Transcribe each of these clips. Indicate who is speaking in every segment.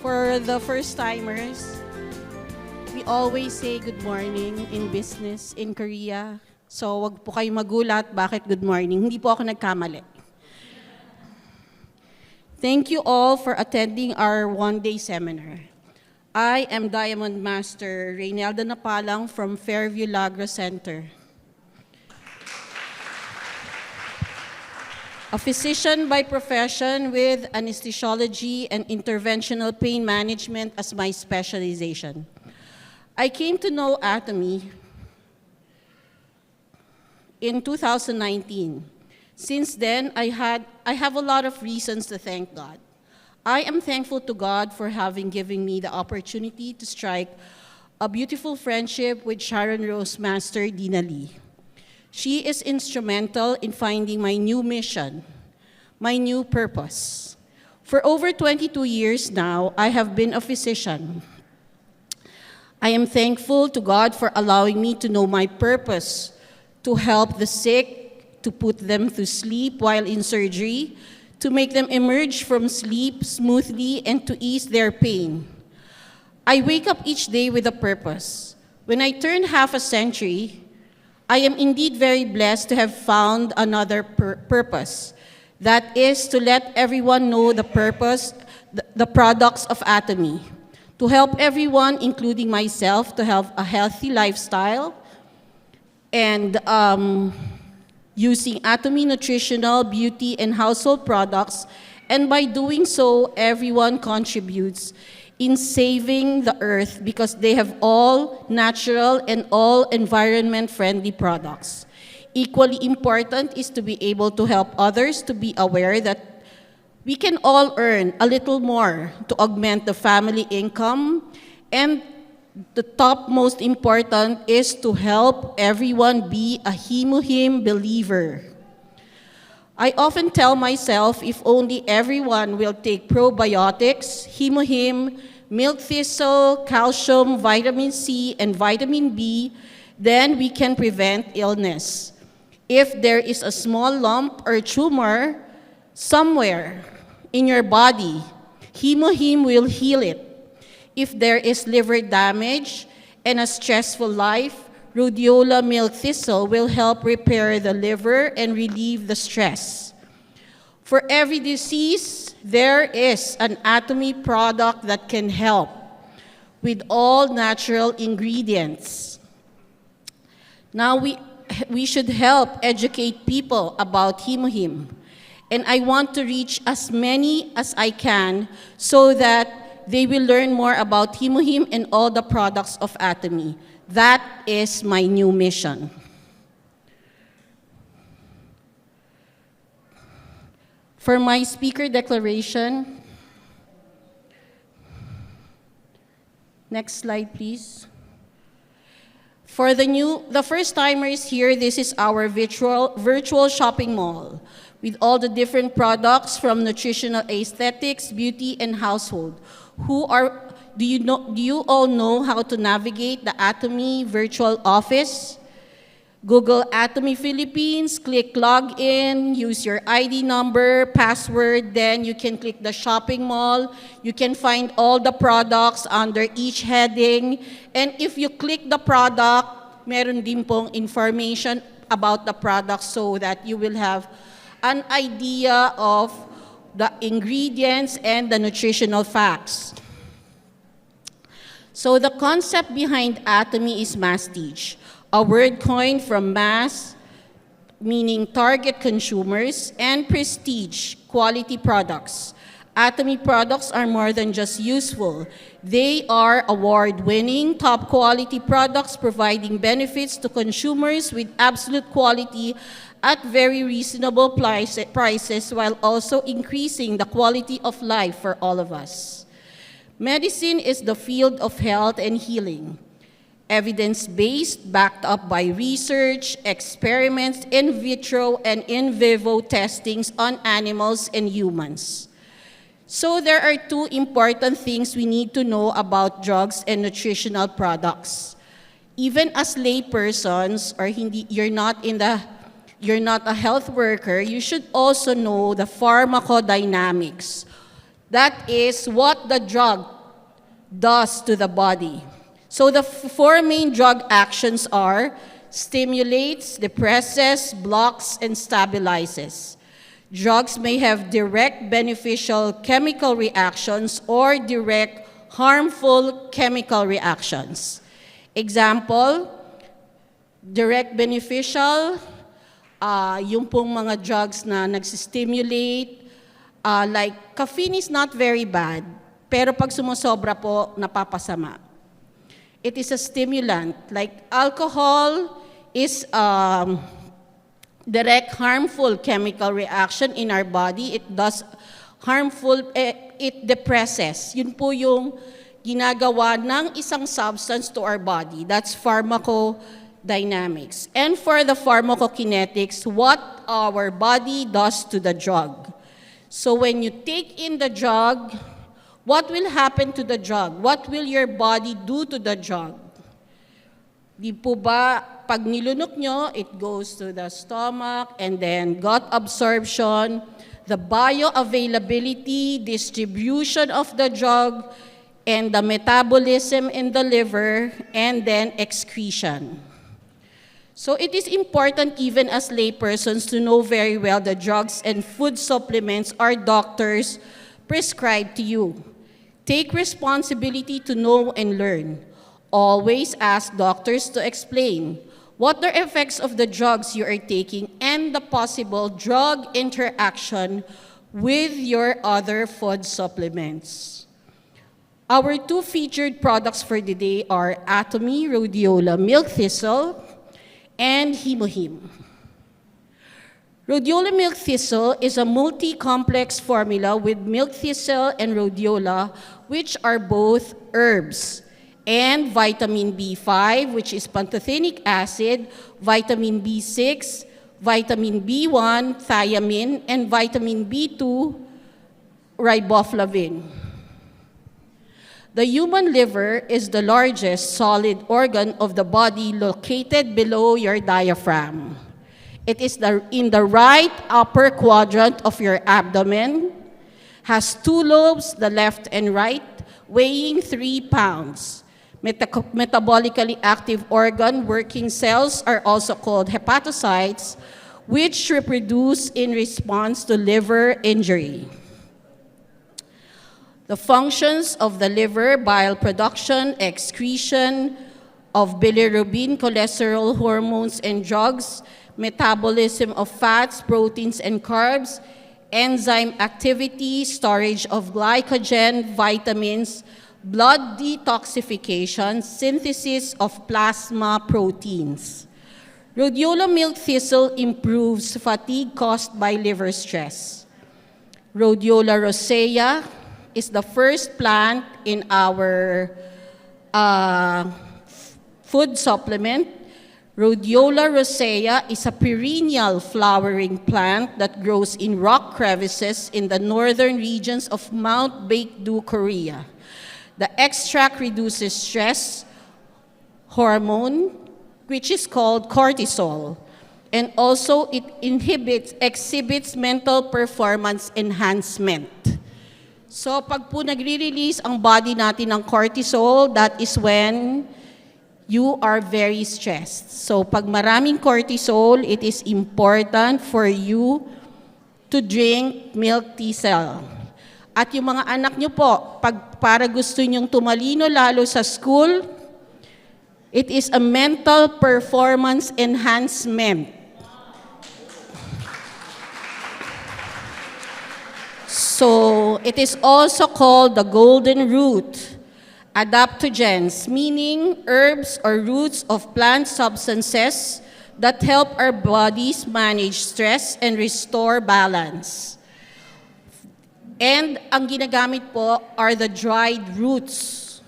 Speaker 1: For the first-timers, we always say good morning in business in Korea. So wag po kayo magulat bakit good morning. Hindi po ako nagkamali. Thank you all for attending our one-day seminar. I am Diamond Master Rainelda Napalang from Fairview Lagra Center. A physician by profession with anesthesiology and interventional pain management as my specialization. I came to know Atomy in 2019. Since then, I have a lot of reasons to thank God. I am thankful to God for having given me the opportunity to strike a beautiful friendship with Sharon Rose Master Dina Lee. She is instrumental in finding my new mission, my new purpose. For over 22 years now, I have been a physician. I am thankful to God for allowing me to know my purpose, to help the sick, to put them to sleep while in surgery, to make them emerge from sleep smoothly, and to ease their pain. I wake up each day with a purpose. When I turn half a century, I am indeed very blessed to have found another purpose. That is to let everyone know the purpose, the products of Atomy, to help everyone, including myself, to have a healthy lifestyle, and using Atomy nutritional, beauty, and household products, and by doing so, everyone contributes in saving the earth because they have all natural and all environment-friendly products. Equally important is to be able to help others to be aware that we can all earn a little more to augment the family income, and the top most important is to help everyone be a Himuhim believer. I often tell myself if only everyone will take probiotics, Himuhim, milk thistle, calcium, vitamin C, and vitamin B, then we can prevent illness. If there is a small lump or tumor somewhere in your body, Himuhim will heal it. If there is liver damage and a stressful life, rhodiola milk thistle will help repair the liver and relieve the stress. For every disease, there is an Atomy product that can help with all natural ingredients. Now we should help educate people about Himuhim. And I want to reach as many as I can so that they will learn more about Himuhim and all the products of Atomy. That is my new mission. For my speaker declaration, next slide, please. For the first-timers here, this is our virtual shopping mall with all the different products from nutritional aesthetics, beauty, and household. Do you all know how to navigate the Atomy virtual office? Google Atomy Philippines, click login, use your ID number, password, then you can click the shopping mall. You can find all the products under each heading. And if you click the product, meron din pong information about the product so that you will have an idea of the ingredients and the nutritional facts. So the concept behind Atomy is masstige, a word coined from mass, meaning target consumers, and prestige, quality products. Atomy products are more than just useful. They are award-winning, top-quality products providing benefits to consumers with absolute quality at very reasonable prices while also increasing the quality of life for all of us. Medicine is the field of health and healing. Evidence-based, backed up by research, experiments, in vitro and in vivo testings on animals and humans. So there are two important things we need to know about drugs and nutritional products. Even as laypersons, or you're not a health worker, you should also know the pharmacodynamics. That is what the drug does to the body. So the four main drug actions are stimulates, depresses, blocks, and stabilizes. Drugs may have direct beneficial chemical reactions or direct harmful chemical reactions. Example, direct beneficial, yung pong mga drugs na nagsistimulate, like caffeine is not very bad, pero pag sumusobra po, napapasama. It is a stimulant. Like alcohol is direct harmful chemical reaction in our body. It does harmful, it depresses. Yun po yung ginagawa ng isang substance to our body. That's pharmacodynamics. And for the pharmacokinetics, what our body does to the drug. So when you take in the drug, what will happen to the drug? What will your body do to the drug? Di po ba, pag nilunok nyo, it goes to the stomach and then gut absorption, the bioavailability, distribution of the drug, and the metabolism in the liver, and then excretion. So it is important even as laypersons to know very well the drugs and food supplements our doctors prescribe to you. Take responsibility to know and learn. Always ask doctors to explain what the effects of the drugs you are taking and the possible drug interaction with your other food supplements. Our two featured products for the day are Atomy Rhodiola Milk Thistle and Hemohim. Rhodiola Milk Thistle is a multi-complex formula with milk thistle and rhodiola, which are both herbs, and vitamin B5, which is pantothenic acid, vitamin B6, vitamin B1, thiamine, and vitamin B2, riboflavin. The human liver is the largest solid organ of the body located below your diaphragm. It is in the right upper quadrant of your abdomen, has two lobes, the left and right, weighing 3 pounds. Metabolically active organ working cells are also called hepatocytes, which reproduce in response to liver injury. The functions of the liver: bile production, excretion of bilirubin, cholesterol, hormones, and drugs, metabolism of fats, proteins, and carbs, enzyme activity, storage of glycogen, vitamins, blood detoxification, synthesis of plasma proteins. Rhodiola milk thistle improves fatigue caused by liver stress. Rhodiola rosea is the first plant in our food supplement. Rhodiola rosea is a perennial flowering plant that grows in rock crevices in the northern regions of Mount Baekdu, Korea. The extract reduces stress hormone, which is called cortisol, and also it exhibits mental performance enhancement. So pag po nagre-release ang body natin ng cortisol, that is when you are very stressed. So pag maraming cortisol, it is important for you to drink milk thistle. At yung mga anak nyo po, para gusto nyong tumalino lalo sa school, it is a mental performance enhancement. So it is also called the golden root. Adaptogens, meaning herbs or roots of plant substances that help our bodies manage stress and restore balance. And ang ginagamit po are the dried roots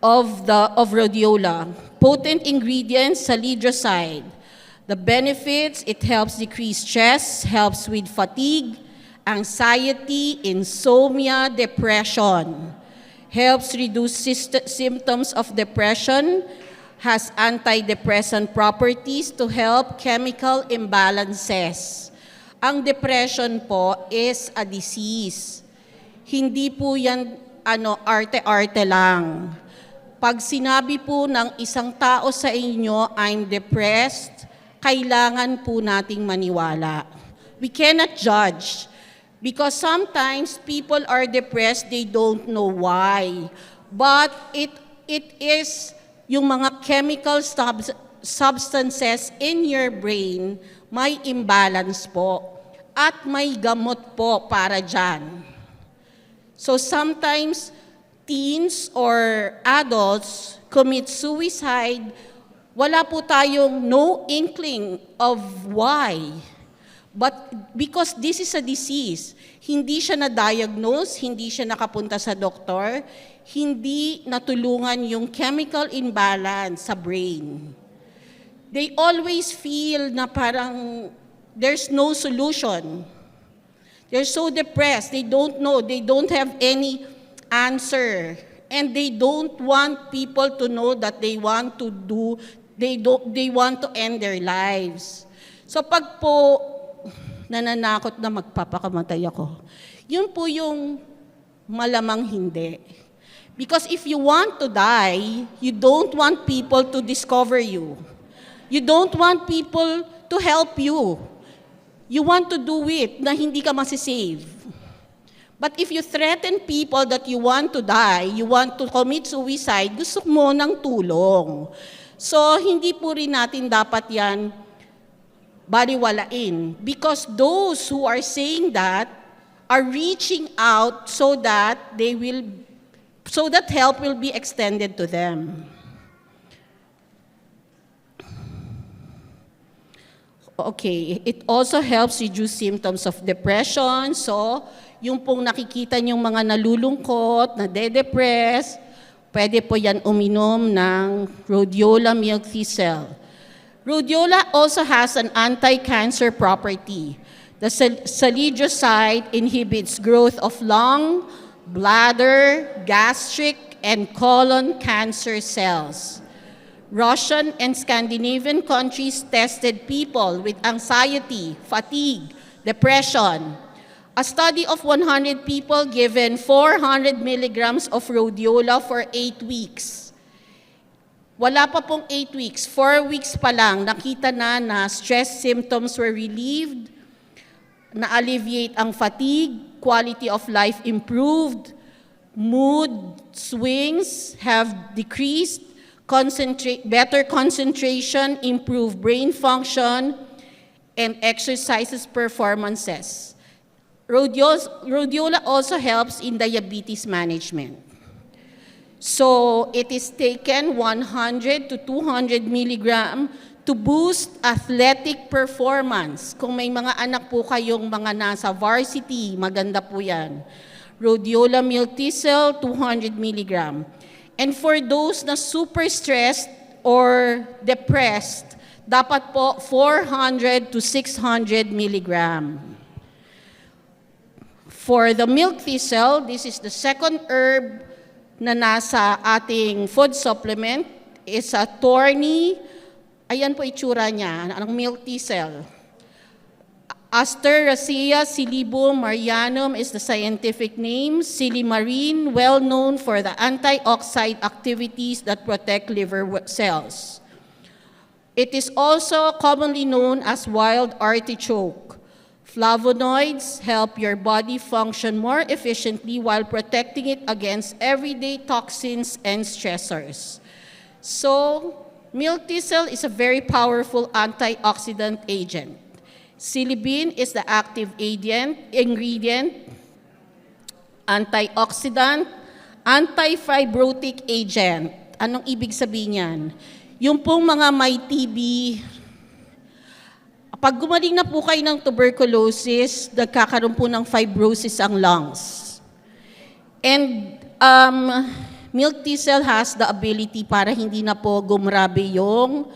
Speaker 1: of rhodiola. Potent ingredients, salidroside. The benefits: it helps decrease stress, helps with fatigue, anxiety, insomnia, depression. Helps reduce symptoms of depression, has antidepressant properties to help chemical imbalances. Ang depression po is a disease. Hindi po yan arte-arte lang. Pag sinabi po ng isang tao sa inyo, I'm depressed, kailangan po nating maniwala. We cannot judge. Because sometimes people are depressed, they don't know why. But it is yung mga chemical substances in your brain, may imbalance po. At may gamot po para dyan. So sometimes, teens or adults commit suicide, wala po tayong no inkling of why. But because this is a disease, hindi siya na-diagnose, hindi siya nakapunta sa doktor, hindi natulungan yung chemical imbalance sa brain. They always feel na parang there's no solution. They're so depressed, they don't know, they don't have any answer. And they don't want people to know that they want to end their lives. So pag po nananakot na magpapakamatay ako, yun po yung malamang hindi. Because if you want to die, you don't want people to discover you. You don't want people to help you. You want to do it na hindi ka masisave. But if you threaten people that you want to die, you want to commit suicide, gusto mo ng tulong. So, hindi po rin natin dapat yan baliwalain. Because those who are saying that are reaching out so that help will be extended to them. Okay, it also helps reduce symptoms of depression. So, yung pong nakikita niyong mga nalulungkot, nade-depress, pwede po yan uminom ng rhodiola milk thistle. Rhodiola also has an anti-cancer property. The salicylic inhibits growth of lung, bladder, gastric, and colon cancer cells. Russian and Scandinavian countries tested people with anxiety, fatigue, depression. A study of 100 people given 400 milligrams of rhodiola for 8 weeks. Wala pa pong 8 weeks, 4 weeks pa lang, nakita na stress symptoms were relieved, na-alleviate ang fatigue, quality of life improved, mood swings have decreased, better concentration, improved brain function, and exercises performances. Rhodiola also helps in diabetes management. So it is taken 100 to 200 milligram to boost athletic performance. Kung may mga anak po kayong mga nasa varsity, maganda po yan. Rhodiola milk thistle, 200 milligram. And for those na super stressed or depressed, dapat po 400 to 600 milligram. For the milk thistle, this is the second herb na nasa ating food supplement, is a thorny, ayan po itsura niya, ang milk thistle. Asteraceae silibum marianum is the scientific name. Silimarine, well known for the antioxidant activities that protect liver cells. It is also commonly known as wild artichoke. Flavonoids help your body function more efficiently while protecting it against everyday toxins and stressors. So, milk thistle is a very powerful antioxidant agent. Silibin is the active ingredient, antioxidant, antifibrotic agent. Anong ibig sabihin yan? Yung pong mga may TB, pag gumaling na po kayo ng tuberculosis, nagkakaroon po ng fibrosis ang lungs. And milk thistle has the ability para hindi na po gumrabe yung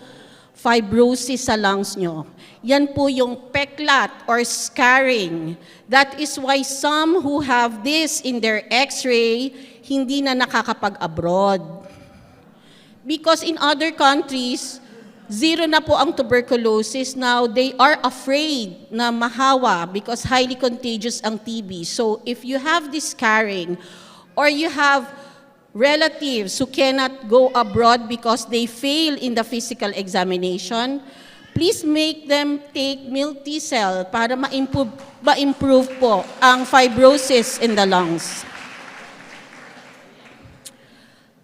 Speaker 1: fibrosis sa lungs nyo. Yan po yung peklat or scarring. That is why some who have this in their x-ray, hindi na nakakapag-abroad. Because in other countries, zero na po ang tuberculosis. Now, they are afraid na mahawa because highly contagious ang TB. So, if you have this scarring or you have relatives who cannot go abroad because they fail in the physical examination, please make them take milk thistle para ma-improve po ang fibrosis in the lungs.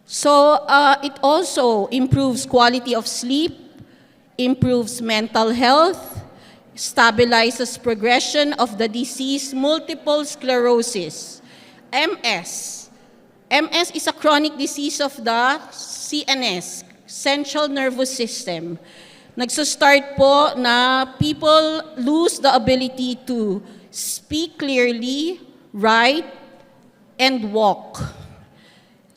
Speaker 1: So it also improves quality of sleep, improves mental health, stabilizes progression of the disease multiple sclerosis, MS. MS is a chronic disease of the CNS, Central Nervous System. Nagso-start po na people lose the ability to speak clearly, write, and walk.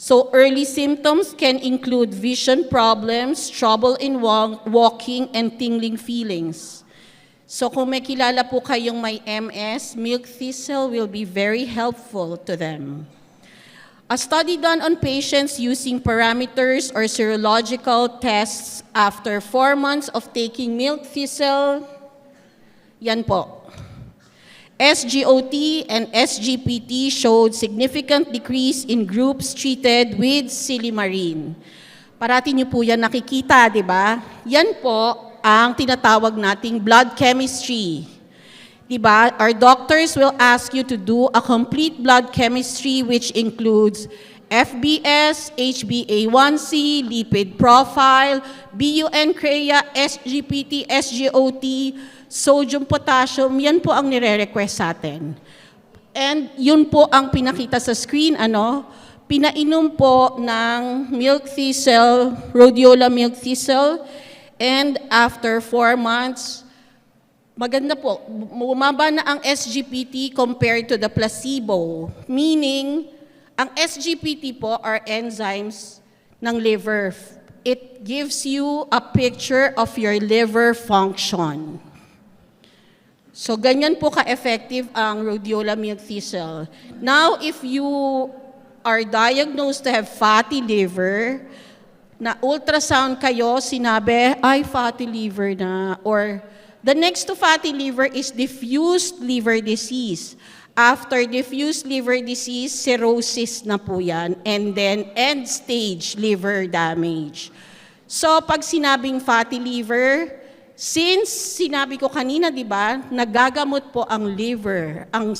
Speaker 1: So early symptoms can include vision problems, trouble in walking, and tingling feelings. So kung may kilala po kayong may MS, milk thistle will be very helpful to them. A study done on patients using parameters or serological tests after 4 months of taking milk thistle, yan po. SGOT and SGPT showed significant decrease in groups treated with silimarin. Parati niyo po yan nakikita, di ba? Yan po ang tinatawag nating blood chemistry. Diba? Our doctors will ask you to do a complete blood chemistry which includes FBS, HbA1c, lipid profile, BUN, CREA, SGPT, SGOT, sodium, potassium, yan po ang nire-request sa atin. And yun po ang pinakita sa screen, pinainom po ng milk thistle, rhodiola milk thistle, and after 4 months, maganda po, bumaba na ang SGPT compared to the placebo. Meaning, ang SGPT po are enzymes ng liver. It gives you a picture of your liver function. So, ganyan po ka-effective ang rhodiola milk thistle. Now, if you are diagnosed to have fatty liver, na ultrasound kayo, sinabi, ay, fatty liver na, or the next to fatty liver is diffuse liver disease. After diffuse liver disease, cirrhosis na po yan, and then end-stage liver damage. So, pag sinabing fatty liver, since sinabi ko kanina, di ba, nagagamot po ang liver. Ang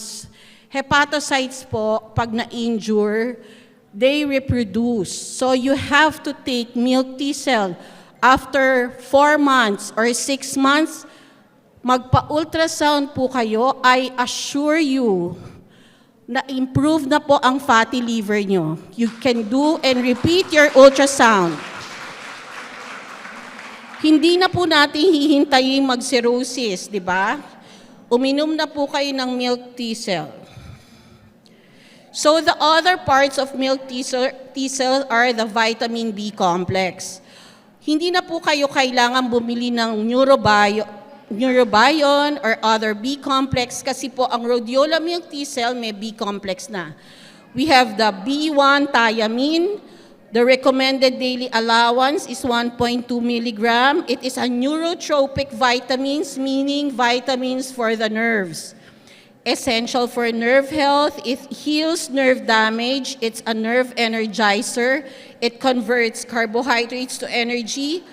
Speaker 1: hepatocytes po, pag na-injure, they reproduce. So, you have to take milk thistle. After 4 months or 6 months, magpa-ultrasound po kayo, I assure you na improve na po ang fatty liver nyo. You can do and repeat your ultrasound. Hindi na po natin hihintayin mag-cirrhosis, di ba? Uminom na po kayo ng milk thistle. So the other parts of milk thistle are the vitamin B complex. Hindi na po kayo kailangan bumili ng neurobion or other B complex kasi po ang rhodiola milk thistle may B complex na. We have the B1 thiamine. The recommended daily allowance is 1.2 milligram. It is a neurotropic vitamins, meaning vitamins for the nerves. Essential for nerve health. It heals nerve damage. It's a nerve energizer. It converts carbohydrates to energy.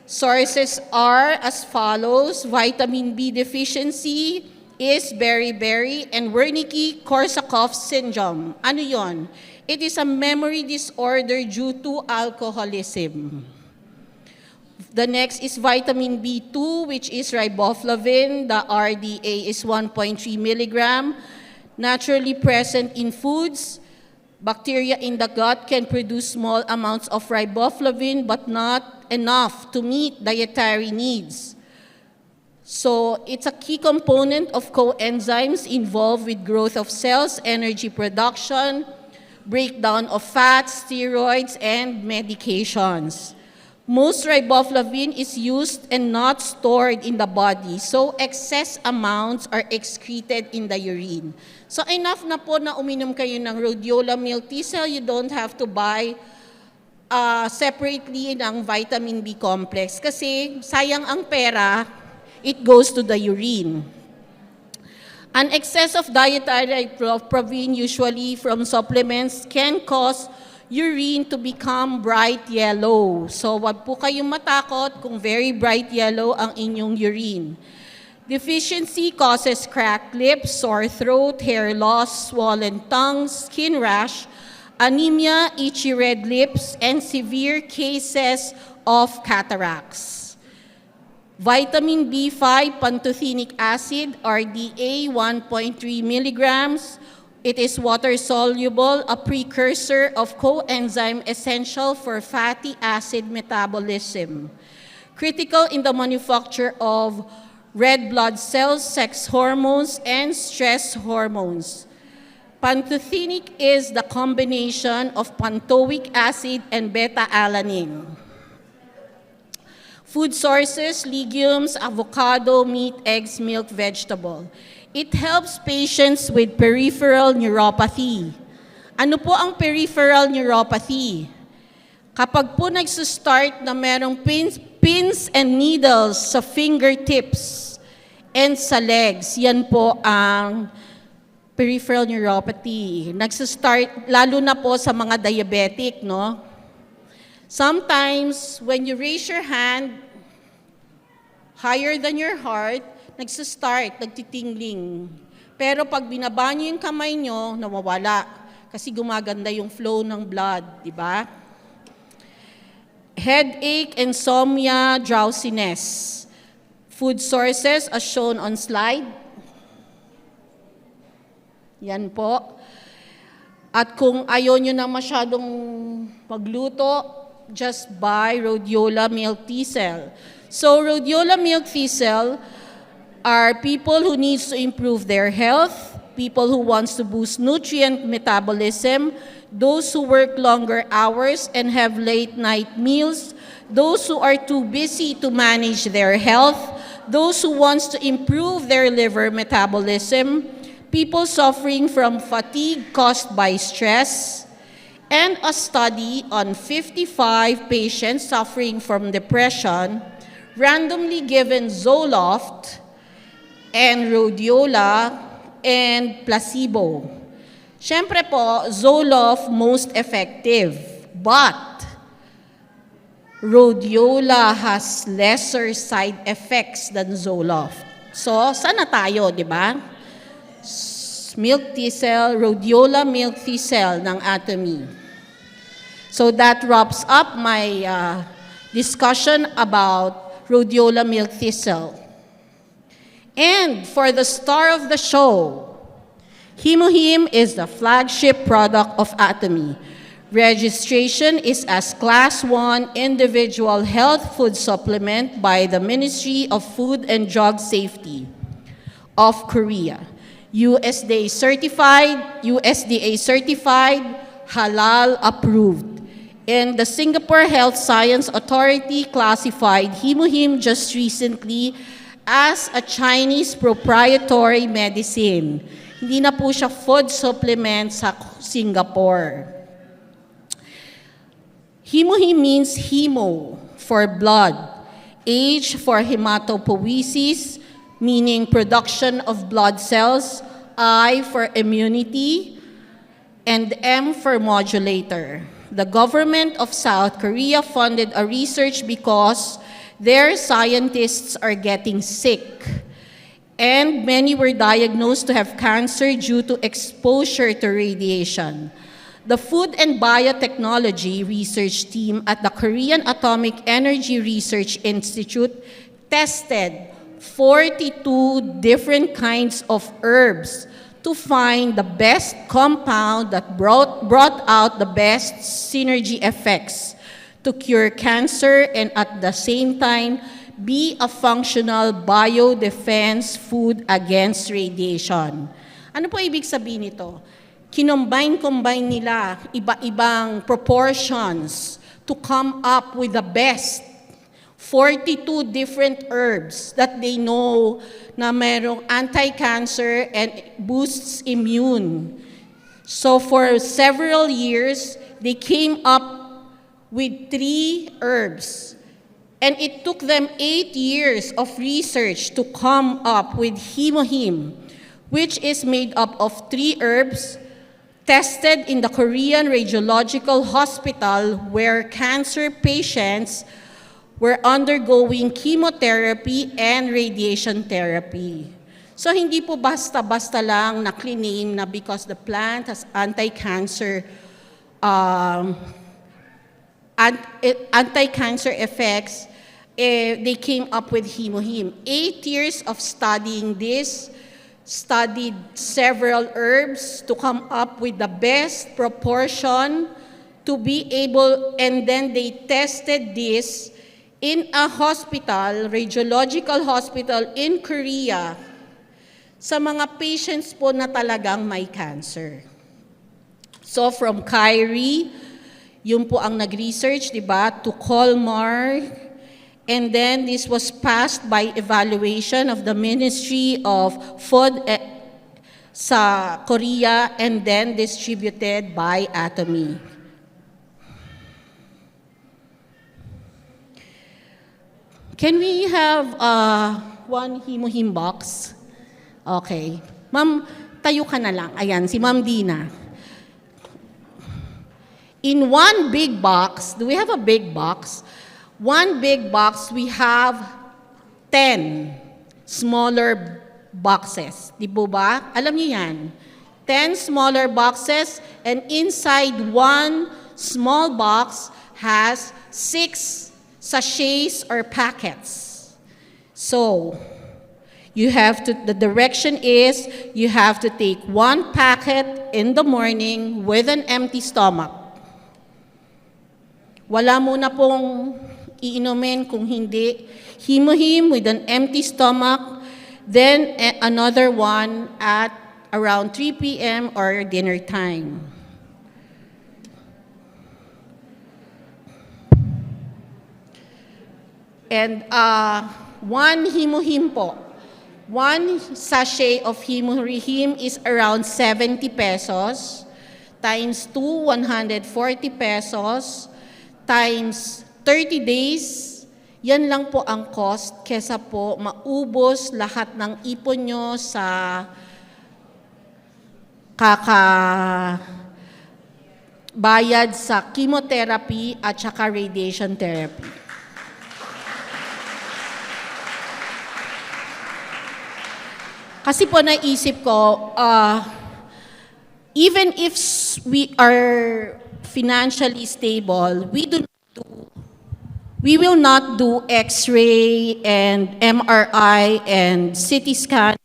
Speaker 1: Sources are as follows. Vitamin B deficiency is beriberi and Wernicke-Korsakoff syndrome. Ano yon? It is a memory disorder due to alcoholism. The next is vitamin B2, which is riboflavin. The RDA is 1.3 milligram. Naturally present in foods. Bacteria in the gut can produce small amounts of riboflavin but not enough to meet dietary needs. So it's a key component of coenzymes involved with growth of cells, energy production, breakdown of fats, steroids, and medications. Most riboflavin is used and not stored in the body, so excess amounts are excreted in the urine. So enough na po na uminom kayo ng rhodiola milk thistle, you don't have to buy separately ng vitamin B complex kasi sayang ang pera, it goes to the urine. An excess of dietary protein, usually from supplements, can cause urine to become bright yellow. So wag po kayong matakot kung very bright yellow ang inyong urine. Deficiency causes cracked lips, sore throat, hair loss, swollen tongue, skin rash, anemia, itchy red lips, and severe cases of cataracts. Vitamin B5 pantothenic acid, RDA, 1.3 milligrams. It is water-soluble, a precursor of coenzyme essential for fatty acid metabolism. Critical in the manufacture of red blood cells, sex hormones, and stress hormones. Pantothenic is the combination of pantoic acid and beta-alanine. Food sources, legumes, avocado, meat, eggs, milk, vegetable. It helps patients with peripheral neuropathy. Ano po ang peripheral neuropathy? Kapag po nagsustart na merong pins and needles sa fingertips and sa legs, yan po ang peripheral neuropathy. Nagsustart, lalo na po sa mga diabetic, no? Sometimes, when you raise your hand higher than your heart, nagsistart, nagtitingling. Pero pag binaba nyo yung kamay nyo, nawawala. Kasi gumaganda yung flow ng blood, di ba? Headache, insomnia, drowsiness. Food sources as shown on slide. Yan po. At kung ayaw nyo na masyadong magluto, just buy rhodiola milk thistle. So rhodiola milk thistle are people who needs to improve their health, people who wants to boost nutrient metabolism, those who work longer hours and have late night meals, those who are too busy to manage their health, those who wants to improve their liver metabolism, people suffering from fatigue caused by stress, and a study on 55 patients suffering from depression, randomly given Zoloft and rhodiola and placebo. Siyempre po, Zoloft most effective, but rhodiola has lesser side effects than Zoloft. So, sana tayo, di ba? Milk thistle, rhodiola milk thistle ng Atomy. So that wraps up my discussion about rhodiola milk thistle. And for the star of the show, Hemohim is the flagship product of Atomy. Registration is as Class 1 individual health food supplement by the Ministry of Food and Drug Safety of Korea. USDA certified, halal approved. And the Singapore Health Science Authority classified Hemohim just recently as a Chinese proprietary medicine. Hindi na po siya food supplement sa Singapore. Hemohim means hemo for blood, H for hematopoiesis, meaning production of blood cells, I for immunity, and M for modulator. The government of South Korea funded a research because their scientists are getting sick, and many were diagnosed to have cancer due to exposure to radiation. The Food and Biotechnology research team at the Korean Atomic Energy Research Institute tested 42 different kinds of herbs to find the best compound that brought out the best synergy effects to cure cancer and at the same time be a functional biodefense food against radiation. Ano po ibig sabihin nito? Kinombine nila iba-ibang proportions to come up with the best 42 different herbs that they know na merong anti-cancer and boosts immune. So for several years, they came up with 3 herbs. And it took them 8 years of research to come up with Hemohim, which is made up of 3 herbs tested in the Korean Radiological Hospital where cancer patients were undergoing chemotherapy and radiation therapy. So hindi po basta-basta lang na-claim na because the plant has anti-cancer anti-cancer effects, they came up with Himo-Him. 8 years of studying this, studied several herbs to come up with the best proportion to be able, and then they tested this in a hospital, radiological hospital in Korea, sa mga patients po na talagang may cancer. So from Kyrie, yun po ang nag-research, di ba, to Colmar, and then this was passed by evaluation of the Ministry of Food sa Korea, and then distributed by Atomy. Can we have one Himo-Him box? Okay. Ma'am, tayo ka na lang. Ayan, si Ma'am Dina. In one big box, do we have a big box? One big box, we have 10 smaller boxes. Di po ba? Alam niyo yan. 10 smaller boxes, and inside one small box has 6 sachets or packets. So, you have to, the direction is, you have to take 1 packet in the morning with an empty stomach. Wala muna pong iinumin kung hindi. Himo-Him with an empty stomach, then another one at around 3 p.m. or dinner time. And 1 Himo-Him po. 1 sachet of Himo-Him is around 70 pesos, times 2, 140 pesos, times 30 days, yan lang po ang cost kesa po maubos lahat ng ipon nyo sa bayad sa chemotherapy at saka radiation therapy. Kasi po naisip ko, even if we are financially stable, we will not do X-ray and MRI and CT scan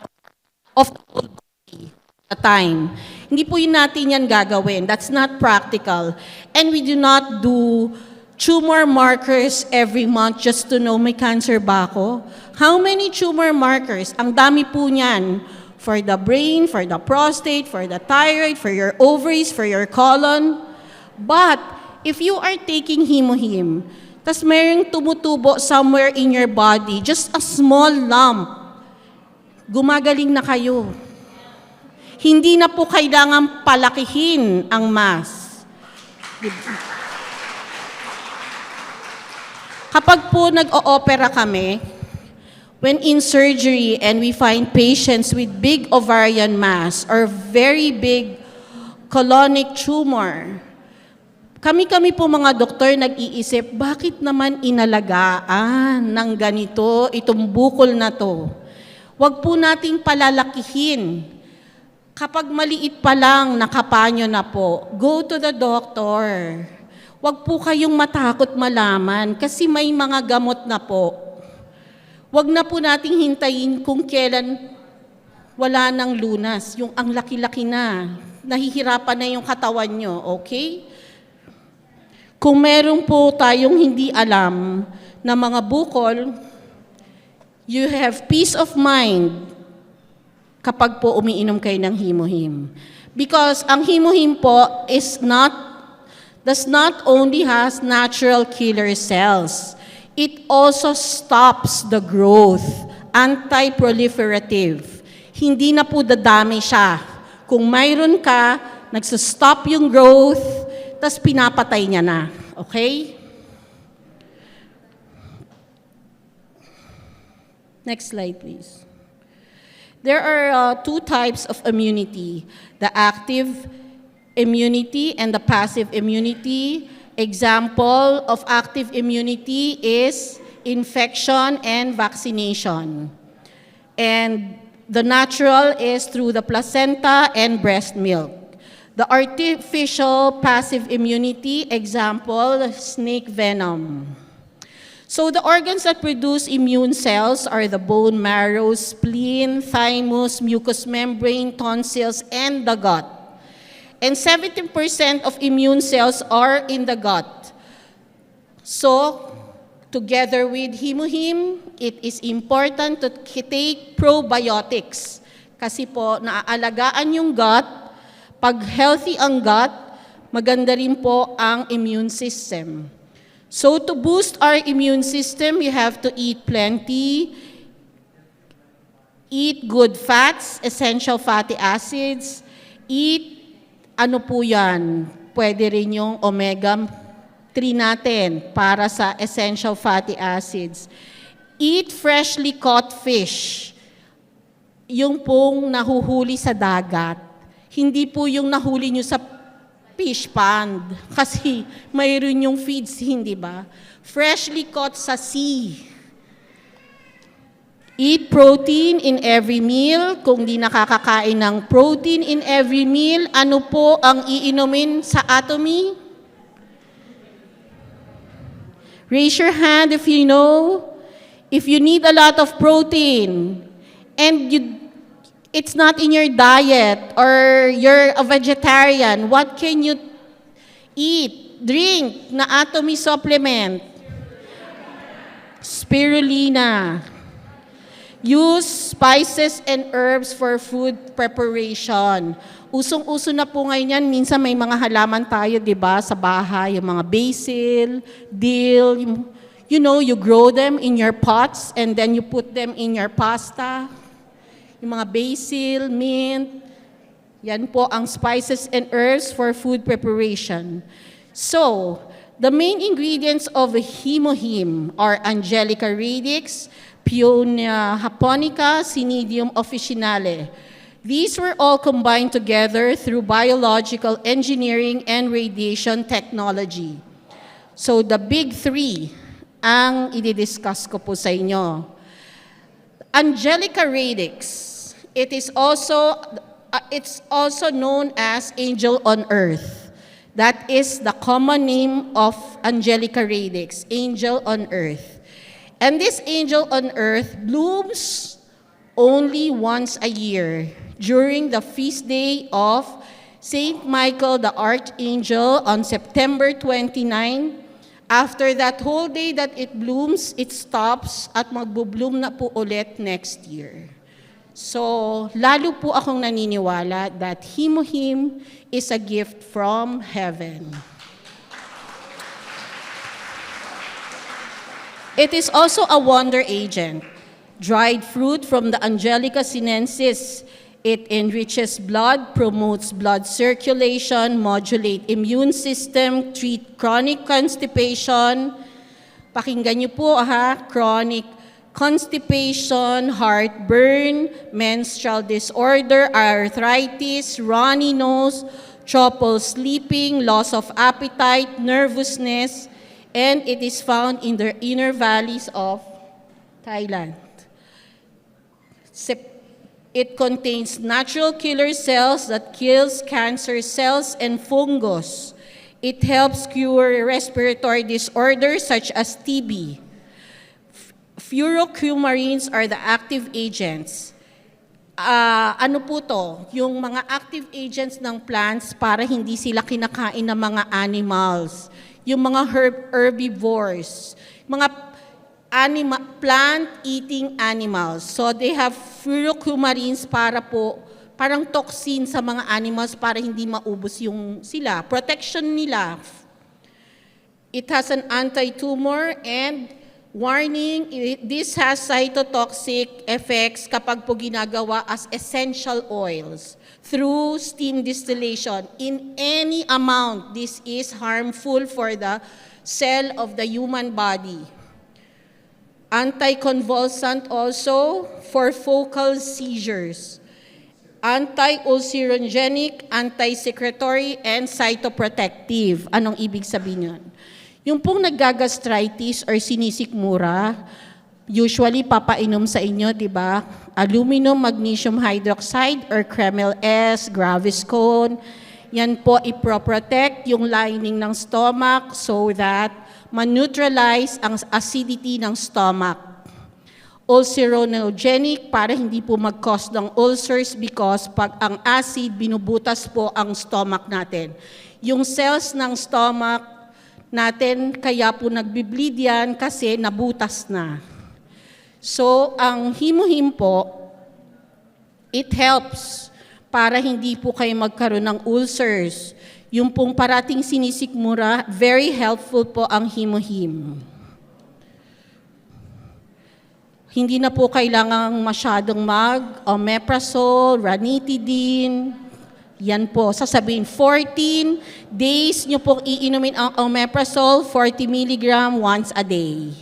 Speaker 1: of the whole body at a time. Hindi po yun natin yan gagawin. That's not practical. And we do not do tumor markers every month just to know may cancer ba ako. How many tumor markers? Ang dami po niyan. For the brain, for the prostate, for the thyroid, for your ovaries, for your colon. But if you are taking Himo-Him, tas mayroong tumutubo somewhere in your body, just a small lump, gumagaling na kayo. Hindi na po kailangan palakihin ang mass. Kapag po nag-o-opera kami, when in surgery and we find patients with big ovarian mass or very big colonic tumor, kami po mga doktor nag-iisip, bakit naman inalagaan ng ganito, itong bukol na to? Huwag po nating palalakihin. Kapag maliit pa lang, nakapanyo na po, go to the doctor. Huwag po kayong matakot malaman kasi may mga gamot na po. Huwag na po nating hintayin kung kailan wala nang lunas, yung ang laki-laki na, nahihirapan na yung katawan nyo, okay? Kung meron po tayong hindi alam na mga bukol, you have peace of mind kapag po umiinom kayo ng Himo-Him. Because ang Himo-Him po does not only has natural killer cells, it also stops the growth, anti-proliferative. Hindi na po dadami siya. Kung mayroon ka, nagsastop yung growth, tas pinapatay niya na. Okay? Next slide, please. There are two types of immunity, the active immunity and the passive immunity. Example of active immunity is infection and vaccination. And the natural is through the placenta and breast milk. The artificial passive immunity, example, snake venom. So the organs that produce immune cells are the bone marrow, spleen, thymus, mucous membrane, tonsils, and the gut. And 70% of immune cells are in the gut. So, together with Hemohim, it is important to take probiotics. Kasi po, naaalagaan yung gut. Pag healthy ang gut, maganda rin po ang immune system. So to boost our immune system, you have to eat plenty, eat good fats, essential fatty acids, eat, ano po yan, pwede rin yung omega-3 natin para sa essential fatty acids. Eat freshly caught fish, yung pong nahuhuli sa dagat. Hindi po yung nahuli nyo sa fish pond. Kasi mayroon yung feeds, hindi ba? Freshly caught sa sea. Eat protein in every meal. Kung di nakakakain ng protein in every meal, ano po ang iinumin sa atomy? Raise your hand if you know. If you need a lot of protein and it's not in your diet or you're a vegetarian, what can you eat, drink na atomy supplement? Spirulina. Use spices and herbs for food preparation. Usong-uso na po ngayon yan. Minsan may mga halaman tayo, di ba, sa bahay, yung mga basil, dill, you know, you grow them in your pots and then you put them in your pasta. Yung mga basil, mint, yan po ang spices and herbs for food preparation. So, the main ingredients of Hemohim are Angelica radix, Peonia japonica, Cnidium officinale. These were all combined together through biological engineering and radiation technology. So, the big three ang i-discuss ko po sa inyo. Angelica radix. It's also known as angel on earth. That is the common name of Angelica radix, angel on earth. And this angel on earth blooms only once a year during the feast day of Saint Michael the Archangel on September 29. After that whole day that it blooms, it stops at magbo-bloom na po ulit next year. So, lalo po akong naniniwala that Hemohim is a gift from heaven. It is also a wonder agent. Dried fruit from the Angelica sinensis. It enriches blood, promotes blood circulation, modulates immune system, treat chronic constipation. Pakinggan niyo po chronic constipation, heartburn, menstrual disorder, arthritis, runny nose, trouble sleeping, loss of appetite, nervousness, and it is found in the inner valleys of Thailand. It contains natural killer cells that kills cancer cells and fungus. It helps cure respiratory disorders such as TB. Furocumarines are the active agents. Ano po to? Yung mga active agents ng plants para hindi sila kinakain ng mga animals. Yung mga herbivores. Mga plant-eating animals. So they have furocumarines para po, parang toxin sa mga animals para hindi maubos yung sila. Protection nila. It has an anti-tumor and warning, this has cytotoxic effects kapag po ginagawa as essential oils through steam distillation. In any amount, this is harmful for the cell of the human body. Anticonvulsant also for focal seizures. Anti-ulcerogenic, anti-secretory, and cytoprotective. Anong ibig sabihin yun? Yung pong nagagastritis or sinisikmura, usually papainom sa inyo, di ba? Aluminum magnesium hydroxide or Kremel S, Gaviscon. Yan po iproprotect yung lining ng stomach so that ma-neutralize ang acidity ng stomach. Ulcerogenic para hindi po mag-cause ng ulcers because pag ang acid, binubutas po ang stomach natin. Yung cells ng stomach natin, kaya po nagbi-bleed yan kasi nabutas na. So, ang himo-him po, it helps para hindi po kayo magkaroon ng ulcers. Yung pong parating sinisikmura, very helpful po ang himo-him. Hindi na po kailangang masyadong omeprazole, ranitidine. Yan po, sasabihin 14 days nyo pong iinumin ang omeprazole, 40 mg once a day.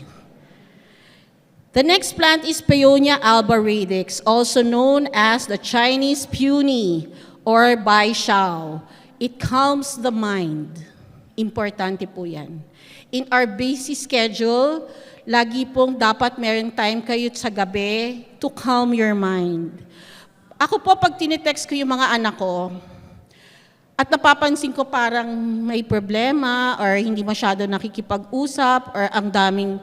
Speaker 1: The next plant is Paeonia alba radix, also known as the Chinese peony or Bai Shao. It calms the mind. Importante po yan. In our busy schedule, lagi pong dapat meron time kayo sa gabi to calm your mind. Ako po, pag tinitext ko yung mga anak ko, at napapansin ko parang may problema or hindi masyado nakikipag-usap or ang daming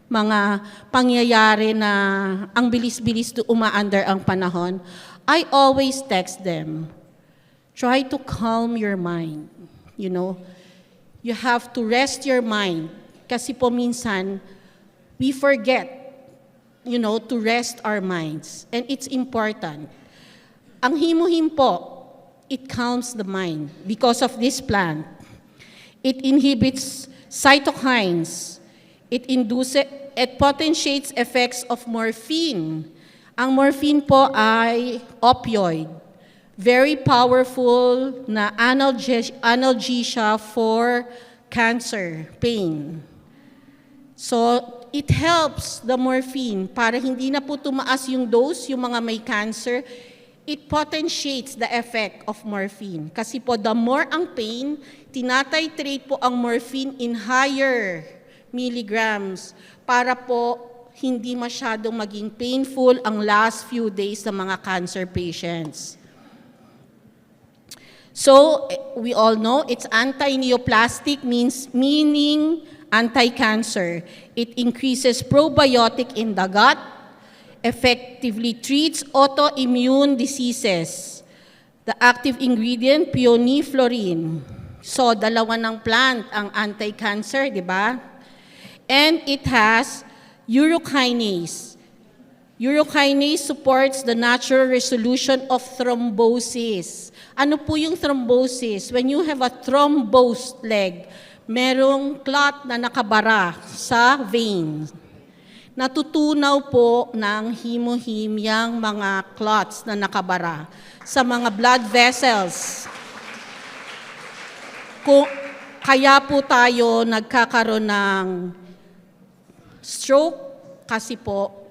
Speaker 1: mga pangyayari na ang bilis-bilis umaandar ang panahon, I always text them, try to calm your mind. You know, you have to rest your mind. Kasi po minsan, we forget, to rest our minds. And it's important. Ang himo-him po, it calms the mind because of this plant. It inhibits cytokines. It potentiates effects of morphine. Ang morphine po ay opioid. Very powerful na analgesia for cancer, pain. So, it helps the morphine para hindi na po tumaas yung dose, yung mga may cancer. It potentiates the effect of morphine. Kasi po, the more ang pain, tinatitrate po ang morphine in higher milligrams para po hindi masyadong maging painful ang last few days ng mga cancer patients. So, we all know it's anti-neoplastic, meaning anti-cancer. It increases probiotic in the gut, effectively treats autoimmune diseases. The active ingredient, peoniflorin. So, dalawa ng plant ang anti-cancer, di ba? And it has urokinase. Urokinase supports the natural resolution of thrombosis. Ano po yung thrombosis? When you have a thrombosed leg, merong clot na nakabara sa vein. Natutunaw po ng himo-him yung mga clots na nakabara sa mga blood vessels. Kaya po tayo nagkakaroon ng stroke kasi po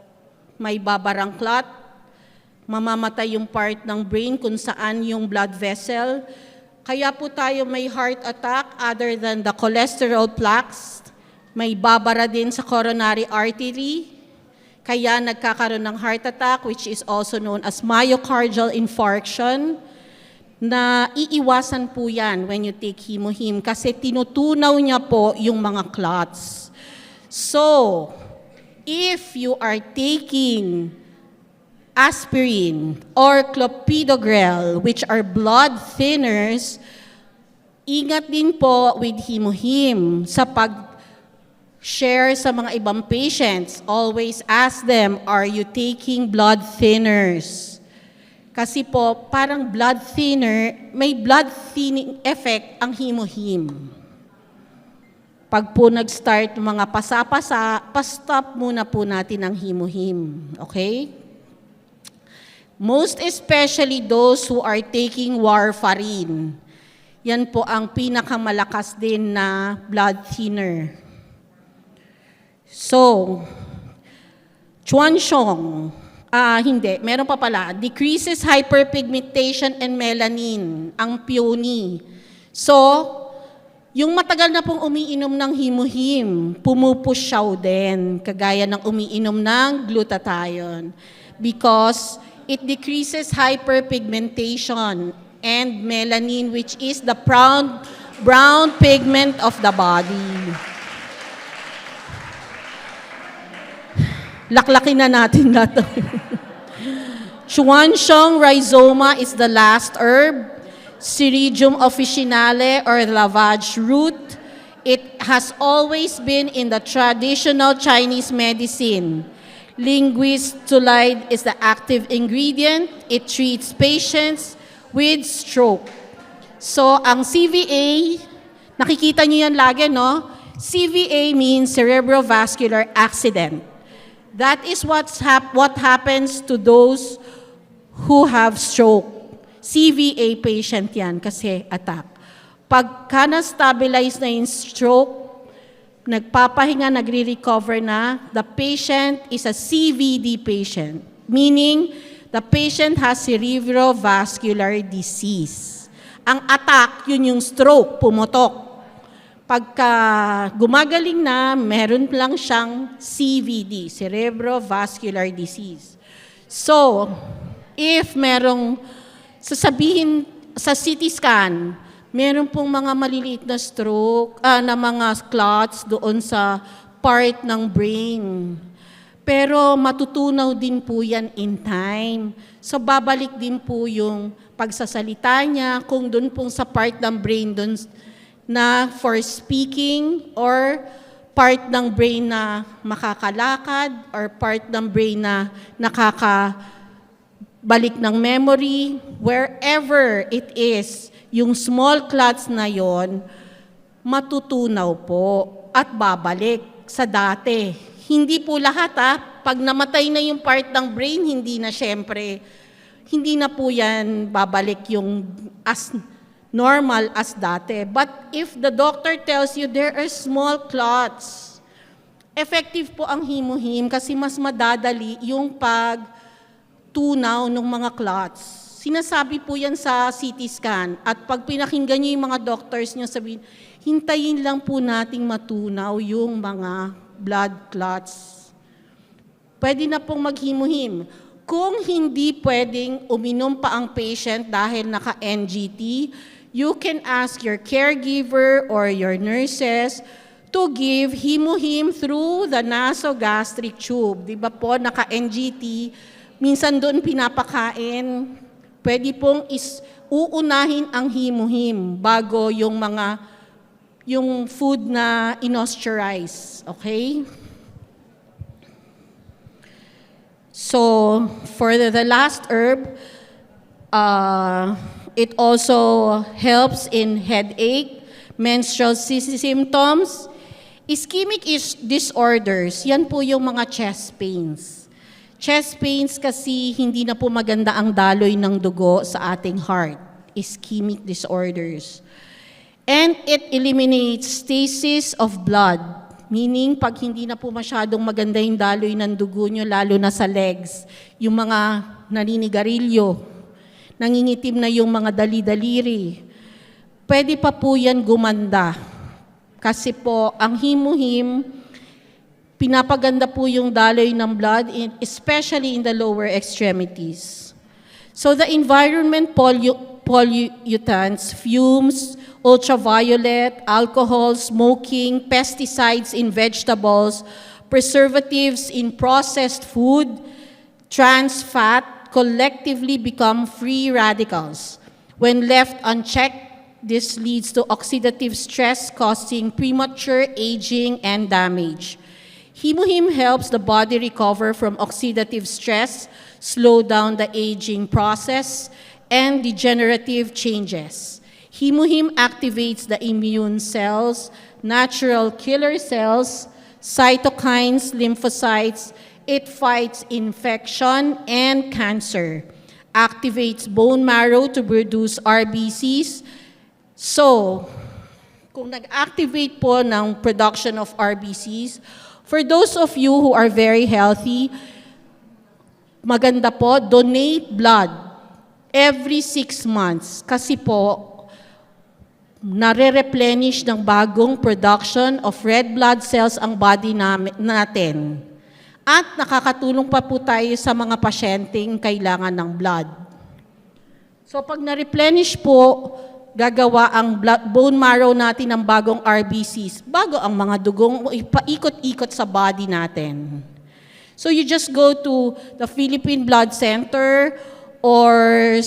Speaker 1: may babarang clot, mamamatay yung part ng brain kung saan yung blood vessel. Kaya po tayo may heart attack other than the cholesterol plaques. May babara din sa coronary artery. Kaya nagkakaroon ng heart attack, which is also known as myocardial infarction, na iiwasan po yan when you take himo-him kasi tinutunaw niya po yung mga clots. So, if you are taking aspirin or clopidogrel, which are blood thinners, ingat din po with himo-him sa pag-share sa mga ibang patients. Always ask them, are you taking blood thinners? Kasi po, parang blood thinner, may blood thinning effect ang himo-him. Pag po nag-start mga pasa-pasa, pa-stop muna po natin ang himo-him. Okay? Most especially those who are taking warfarin. Yan po ang pinakamalakas din na blood thinner. So, Chuanxiong, hindi, meron pa pala, decreases hyperpigmentation and melanin, ang peony. So, yung matagal na pong umiinom ng himuhim, pumupusyaw din, kagaya ng umiinom ng glutathione. Because it decreases hyperpigmentation and melanin, which is the brown pigment of the body. Laklakin na natin na to. Chuanxiong rhizoma is the last herb. Ceridium officinale or lavage root. It has always been in the traditional Chinese medicine. Linguistolide is the active ingredient. It treats patients with stroke. So, ang CVA, nakikita niyo yan lagi, no? CVA means cerebrovascular accident. That is what happens to those who have stroke. CVA patient yan kasi attack. Pagka na-stabilize na yung stroke, nagpapahinga, nagre-recover na, the patient is a CVD patient, meaning the patient has cerebrovascular disease. Ang attack, yun yung stroke, pumutok. Pagka gumagaling na, meron lang siyang CVD, cerebrovascular disease. So, if merong sasabihin sa CT scan, meron pong mga maliliit na stroke, na mga clots doon sa part ng brain. Pero matutunaw din po yan in time. So babalik din po yung pagsasalita niya kung doon pong sa part ng brain doon na for speaking or part ng brain na makakalakad or part ng brain na nakakabalik ng memory, wherever it is, yung small clots na yon, matutunaw po at babalik sa dati. Hindi po lahat pag namatay na yung part ng brain, hindi na syempre, hindi na po yan babalik yung as normal as dati. But if the doctor tells you there are small clots, effective po ang himuhim kasi mas madadali yung pagtunaw ng mga clots. Sinasabi po yan sa CT scan at pag pinakinggan niyo yung mga doctors niyo sabihin, hintayin lang po nating matunaw yung mga blood clots. Pwede na pong maghimuhim. Kung hindi pwedeng uminom pa ang patient dahil naka-NGT, you can ask your caregiver or your nurses to give himuhim through the nasogastric tube. Di ba po, naka-NGT, minsan doon pinapakain, pwede pong uunahin ang himuhim bago yung food na inosteurize. Okay? So, for the last herb, it also helps in headache, menstrual symptoms, ischemic disorders. Yan po yung mga chest pains. Chest pains kasi hindi na po maganda ang daloy ng dugo sa ating heart. Ischemic disorders. And it eliminates stasis of blood. Meaning, pag hindi na po masyadong maganda yung daloy ng dugo nyo, lalo na sa legs, yung mga naninigarilyo, nangingitim na yung mga dali-daliri, pwede pa po yan gumanda. Kasi po, ang himuhim, pinapaganda po yung daloy ng blood, especially in the lower extremities. So the environment pollutants, fumes, ultraviolet, alcohol, smoking, pesticides in vegetables, preservatives in processed food, trans fat, collectively become free radicals. When left unchecked, this leads to oxidative stress causing premature aging and damage. Himuhim helps the body recover from oxidative stress, slow down the aging process, and degenerative changes. Himuhim activates the immune cells, natural killer cells, cytokines, lymphocytes. It fights infection and cancer, activates bone marrow to produce RBCs. So, kung nag-activate po ng production of RBCs, For those of you who are very healthy, maganda po, donate blood every 6 months. Kasi po, nare-replenish ng bagong production of red blood cells ang body natin. At nakakatulong pa po tayo sa mga pasyenteng kailangan ng blood. So pag na-replenish po, gagawa ang bone marrow natin ng bagong RBCs, bago ang mga dugong ipaikot-ikot sa body natin. So you just go to the Philippine Blood Center or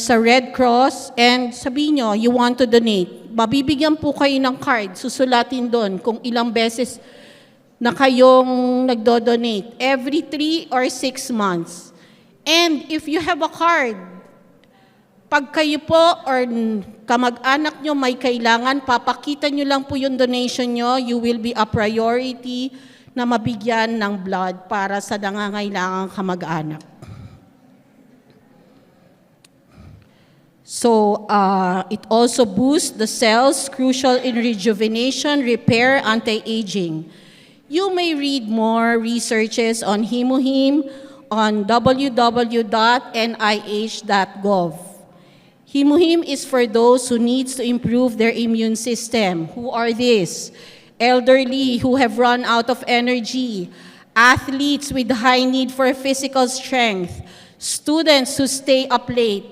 Speaker 1: sa Red Cross and sabihin nyo, you want to donate. Mabibigyan po kayo ng card, susulatin doon kung ilang beses na kayong nagdo-donate, every 3 or 6 months. And if you have a card, pag kayo po or kamag-anak nyo may kailangan, papakita nyo lang po yung donation nyo, you will be a priority na mabigyan ng blood para sa nangangailangang kamag-anak. So, it also boosts the cells crucial in rejuvenation, repair, anti-aging. You may read more researches on Himuhim on www.nih.gov. Himuhim is for those who needs to improve their immune system. Who are these? Elderly who have run out of energy, athletes with high need for physical strength, students who stay up late,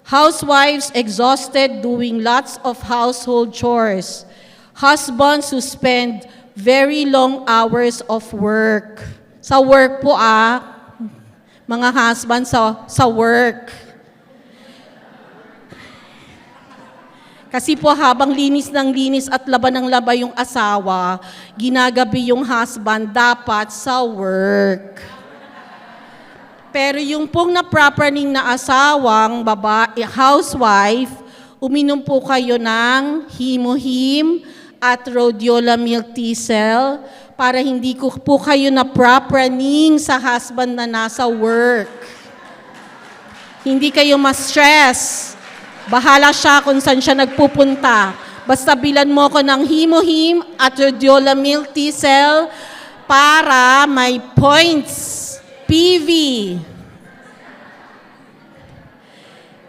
Speaker 1: housewives exhausted doing lots of household chores, husbands who spend very long hours of work. Sa work po mga husbands sa work. Kasi po habang linis ng linis at laban ng laba yung asawa, ginagabi yung husband dapat sa work. Pero yung pong naprapraning na asawang babae, housewife, uminom po kayo ng Himuhim at rhodiola milk tea cell para hindi po kayo naprapraning sa husband na nasa work. Hindi kayo ma-stress. Bahala siya kung saan siya nagpupunta. Basta bilan mo ko ng Himuhim at rhodiola milk tea cell para may points. PV.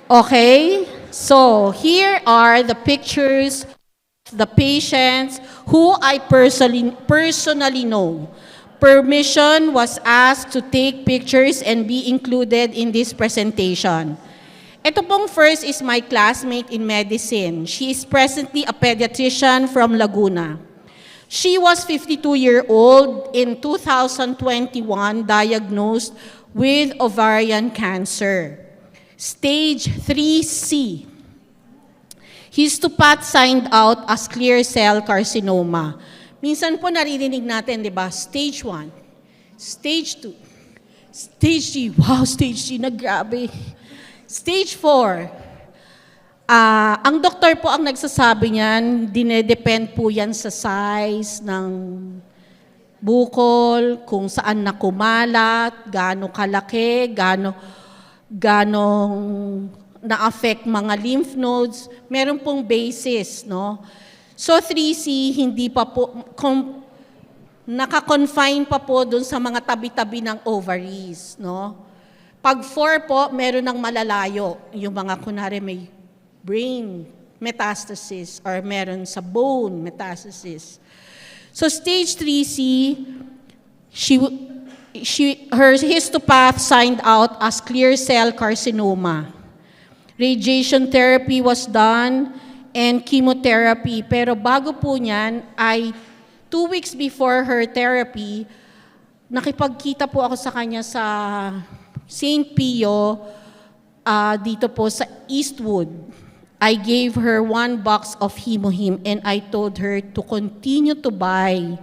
Speaker 1: Okay? So, here are the pictures of the patients who I personally know. Permission was asked to take pictures and be included in this presentation. Ito pong first is my classmate in medicine. She is presently a pediatrician from Laguna. She was 52-year-old in 2021, diagnosed with ovarian cancer, stage 3C. Histopath signed out as clear cell carcinoma. Minsan po naririnig natin, di ba? Stage 1, stage 2, stage 3. Wow, stage 3 na grabe. Stage 4. Ang doktor po ang nagsasabi niyan, dinedepend po yan sa size ng bukol, kung saan na kumalat, gaano kalaki, gaano na-affect mga lymph nodes. Meron pong basis, no? So 3C, hindi pa po, naka-confine pa po dun sa mga tabi-tabi ng ovaries, no? Pag 4 po, meron ng malalayo. Yung mga kunwari may brain metastasis or meron sa bone metastasis. So stage 3C, her histopath signed out as clear cell carcinoma. Radiation therapy was done and chemotherapy. Pero bago po niyan, ay 2 weeks before her therapy, nakipagkita po ako sa kanya sa St. Pio, dito po sa Eastwood. I gave her 1 box of Himuhim and I told her to continue to buy.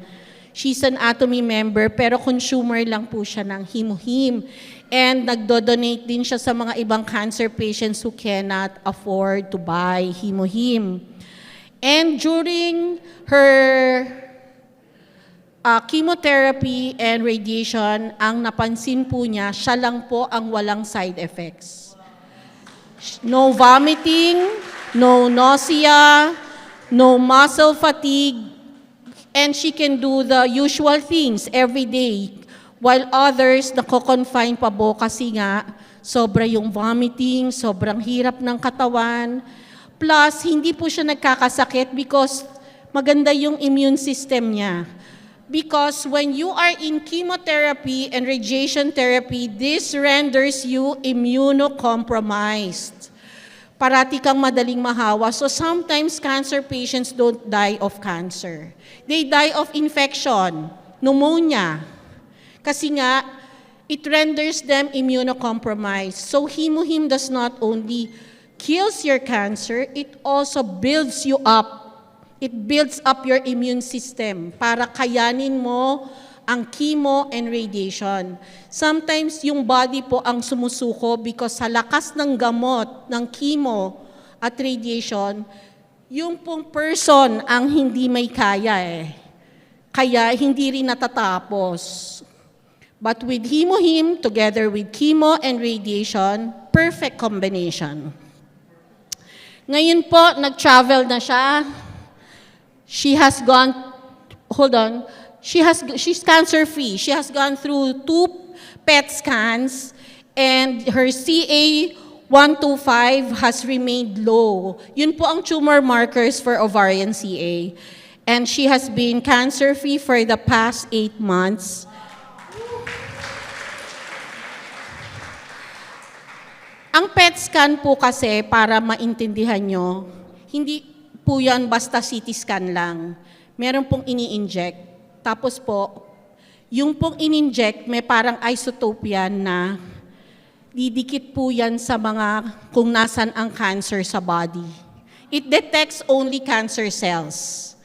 Speaker 1: She's an Atomy member pero consumer lang po siya ng Himuhim. And nagdo-donate din siya sa mga ibang cancer patients who cannot afford to buy Himuhim. And during her chemotherapy and radiation, ang napansin po niya, siya lang po ang walang side effects. No vomiting, no nausea, no muscle fatigue, And she can do the usual things every day. While others, nako-confine pa po kasi nga, sobra yung vomiting, sobrang hirap ng katawan. Plus, hindi po siya nagkakasakit because maganda yung immune system niya. Because when you are in chemotherapy and radiation therapy, this renders you immunocompromised. Parati kang madaling mahawa. So sometimes cancer patients don't die of cancer. They die of infection, pneumonia. Kasi nga, it renders them immunocompromised. So Himo-Him does not only kills your cancer, it also builds you up. It builds up your immune system para kayanin mo ang chemo and radiation. Sometimes yung body po ang sumusuko because sa lakas ng gamot, ng chemo at radiation, yung pong person ang hindi may kaya eh. Kaya hindi rin natatapos. But with Himo-Him, together with chemo and radiation, perfect combination. Ngayon po, nag-travel na siya. She's cancer-free. She has gone through 2 PET scans and her CA-125 has remained low. Yun po ang tumor markers for ovarian CA. And she has been cancer-free for the past 8 months. Ang PET scan po kasi, para maintindihan nyo, hindi po yan basta CT scan lang. Meron pong ini-inject. Tapos po, yung pong in-inject, may parang isotope yan na didikit po yan sa mga kung nasan ang cancer sa body. It detects only cancer cells.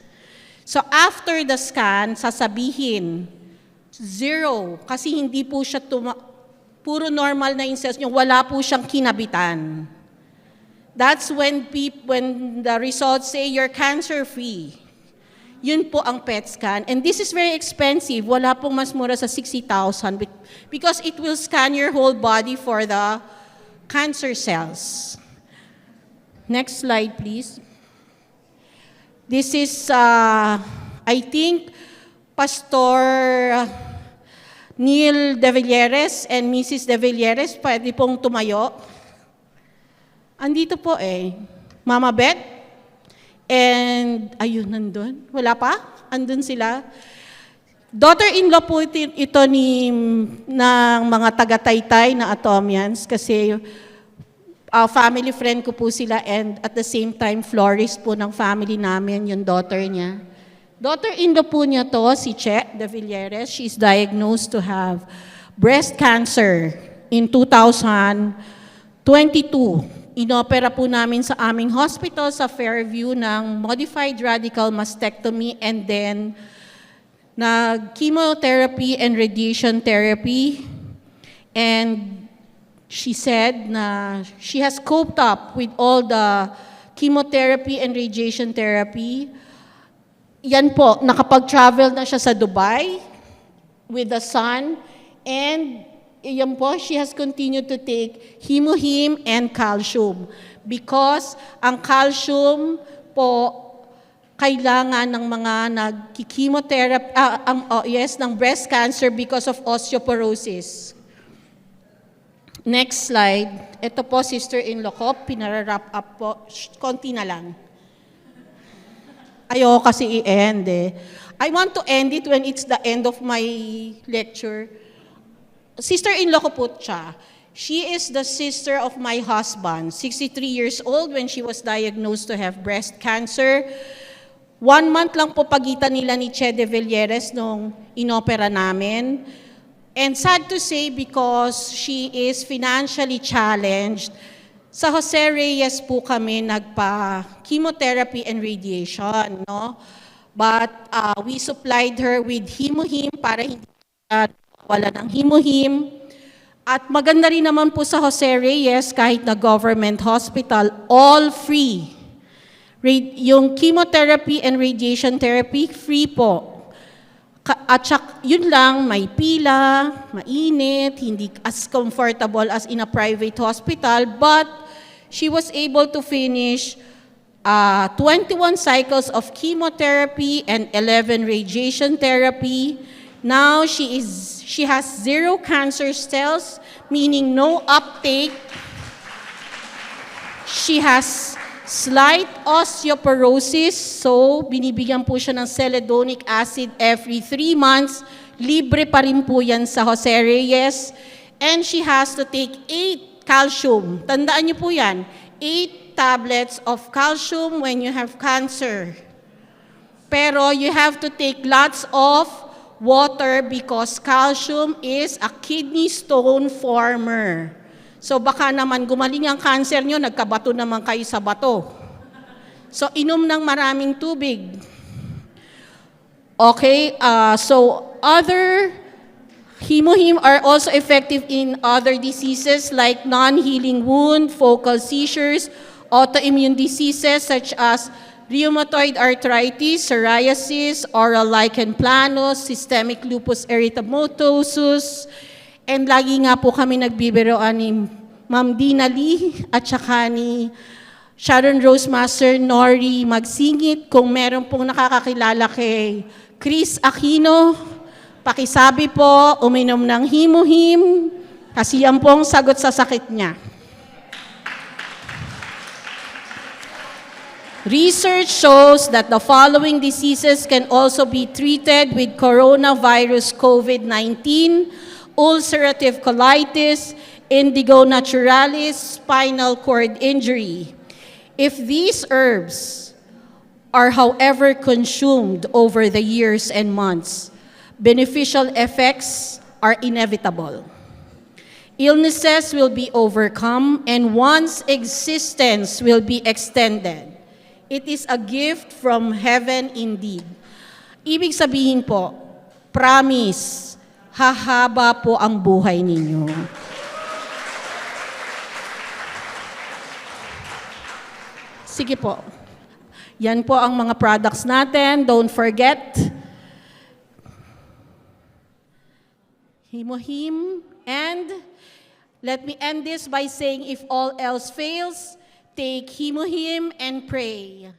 Speaker 1: So after the scan, sasabihin, 0, kasi hindi po siya puro normal na yung cells nyo, wala po siyang kinabitan. That's when the results say you're cancer-free. Yun po ang PET scan. And this is very expensive. Wala pong mas mura sa 60,000 because it will scan your whole body for the cancer cells. Next slide, please. This is, I think, Pastor Neil De Villeres and Mrs. De Villeres, pwede pong tumayo. Andito po eh, Mama Beth, and ayun, nandun. Wala pa? Andun sila. Daughter-in-law po ito ng mga taga-Taytay na Atomians kasi family friend ko po sila and at the same time, florist po ng family namin, yung daughter niya. Daughter-in-law po niya to, si Che De Villeres. She's diagnosed to have breast cancer in 2022. Inopera po namin sa aming hospital sa Fairview ng modified radical mastectomy and then chemotherapy and radiation therapy. And she said na she has coped up with all the chemotherapy and radiation therapy. Yan po, nakapag-travel na siya sa Dubai with the son and yan po, she has continued to take Himo-Him and calcium because ang calcium po kailangan ng mga nag-chemotherapy, ng breast cancer because of osteoporosis. Next slide. Ito po, sister-in-law ko, pinara-wrap up po. Konti na lang. Ayoko kasi i-end eh. I want to end it when it's the end of my lecture. Sister-in-law ko po siya. She is the sister of my husband, 63 years old when she was diagnosed to have breast cancer. 1 month lang po pagitan nila ni Che De Villeres nung inopera namin. And sad to say because she is financially challenged, sa Jose Reyes po kami nagpa-chemotherapy and radiation, no? But we supplied her with Himo-Him para hindi wala ng Himo-Him. At maganda rin naman po sa Jose Reyes, kahit na government hospital, all free. Yung chemotherapy and radiation therapy, free po. At yun lang, may pila, mainit, hindi as comfortable as in a private hospital, but she was able to finish 21 cycles of chemotherapy and 11 radiation therapy. Now she has 0 cancer cells, meaning no uptake. She has slight osteoporosis, so binibigyan po siya ng celedonic acid every 3 months. Libre pa rin po yan sa Jose Reyes. And she has to take 8 calcium. Tandaan niyo po yan, 8 tablets of calcium when you have cancer. Pero you have to take lots of water because calcium is a kidney stone former. So baka naman gumaling ang cancer nyo, nagkabato naman kayo sa bato. So inom ng maraming tubig. Okay, so other Himo-him are also effective in other diseases like non-healing wound, focal seizures, autoimmune diseases such as rheumatoid arthritis, psoriasis, oral lichen planus, systemic lupus erythematosus, and lagi nga po kami nagbibiroan ni Ma'am Dina Lee at saka ni Sharon Rose Master Nori magsingit. Kung meron pong nakakakilala kay Chris Aquino, pakisabi po, uminom ng Himo-him, kasi yan po ang sagot sa sakit niya. Research shows that the following diseases can also be treated with coronavirus COVID-19, ulcerative colitis, indigo naturalis, spinal cord injury. If these herbs are, however, consumed over the years and months, beneficial effects are inevitable. Illnesses will be overcome and one's existence will be extended. It is a gift from heaven indeed. Ibig sabihin po, promise, hahaba po ang buhay ninyo. Sige po. Yan po ang mga products natin. Don't forget, Himo-him. And let me end this by saying, if all else fails, take Himo-him and pray.